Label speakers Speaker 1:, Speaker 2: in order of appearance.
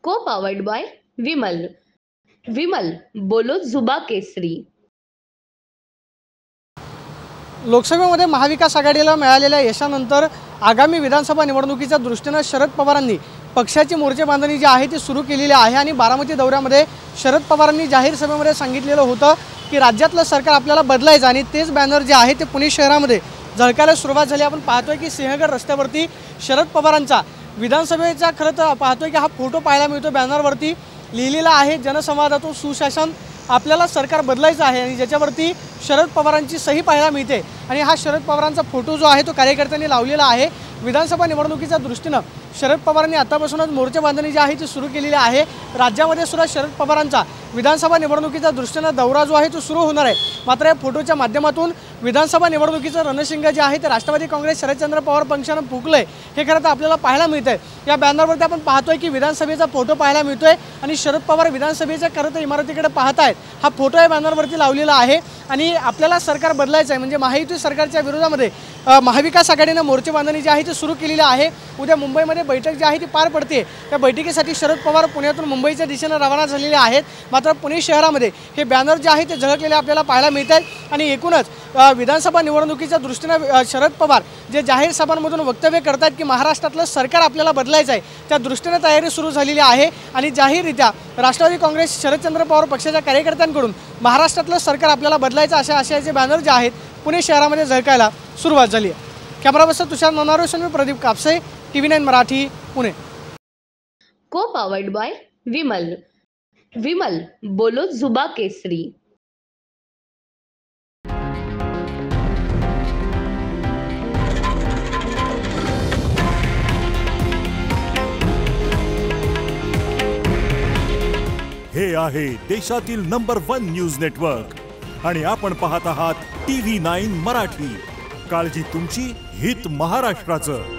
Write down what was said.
Speaker 1: को powered by Vimal. Vimal बोलो जुबा केसरी.
Speaker 2: लोकसभेमध्ये महाविकास आघाडीला मिळालेल्या यशानंतर आगामी विधानसभा निवडणुकीच्या दृष्टीने शरद पवारांनी पक्षाची मोर्चे बांधणी जी आहे ती सुरू केलेली आहे आणि बारामती दौऱ्यामध्ये शरद पवारांनी जाहीर सभेमध्ये सांगितलेलं होतं की राज्यातलं सरकार आपल्याला बदलायचं आणि तेच बॅनर जे आहे ते पुणे शहरामध्ये झळकायला सुरुवात झाली. आपण पाहतोय की सिंहगड रस्त्यावरती शरद पवारांचा विधानसभेचा खरं तर पाहतोय की हा फोटो पाहायला मिळतो. बॅनरवरती लिहिलेला आहे जनसंवादातून सुशासन, आपल्याला सरकार बदलायचं आहे आणि ज्याच्यावरती शरद पवारांची सही पाहायला मिळते आणि हा शरद पवारांचा फोटो जो आहे तो कार्यकर्त्यांनी लावलेला आहे. विधानसभा निवडणुकीच्या दृष्टीनं शरद पवारांनी आतापासूनच मोर्चे बांधणी जी आहे ती सुरू केलेली आहे. राज्यामध्ये सुद्धा शरद पवारांचा विधानसभा निवडणुकीच्या दृष्टीनं दौरा जो आहे तो सुरू होणार आहे. मात्र या फोटोच्या माध्यमातून विधानसभा निवडणुकीचं रणशिंग जे आहे ते राष्ट्रवादी काँग्रेस शरदचंद्र पवार पक्षानं फुंकलंय हे खरं तर आपल्याला पाहायला मिळतंय. या बॅनरवरती आपण पाहतोय की विधानसभेचा फोटो पाहायला मिळतोय आणि शरद पवार विधानसभेच्या खरं तर इमारतीकडे पाहत आहेत. हा फोटो या बॅनरवरती लावलेला आहे आणि आपल्याला सरकार बदलायचं आहे म्हणजे महायुती सरकारच्या विरोधामध्ये महाविकास आघाडीनं मोर्चे बांधणी जी आहे ती सुरू केलेली आहे. उद्या मुंबईमध्ये बैठक जी आहे ती पार पडते. त्या बैठकीसाठी शरद पवार पुण्यातून मुंबईच्या दिशेने रवाना झालेले आहेत. मात्र पुणे शहरामध्ये हे बॅनर जे आहे ते झळकलेले आपल्याला पाहायला मिळत आहेत आणि एकूणच विधानसभा निवडणुकीच्या दृष्टीनं शरद पवार जे जाहीर सभांमधून वक्तव्य करतात की महाराष्ट्रातलं सरकार आपल्याला बदलायचं आहे त्या दृष्टीने तयारी सुरू झालेली आहे आणि जाहीररित्या राष्ट्रवादी काँग्रेस शरदचंद्र पवार पक्षाच्या कार्यकर्त्यांकडून महाराष्ट्रातलं सरकार आपल्याला बदलायचं अशा आशयाचे बॅनर जे आहेत पुणे शहरामध्ये झळकायला सुरुवात झाली आहे. कॅमेरा पर्सन तुषार नवनारोशन मी प्रदीप कापसे, TV9 मराठी, पुणे.
Speaker 1: को पावर्ड बाय विमल. विमल बोलो जुबा केसरी.
Speaker 3: हे आहे देशातील नंबर 1 न्यूज नेटवर्क आणि आपण पाहत आहात TV9 मराठी. काळजी तुमची, हित महाराष्ट्राचं.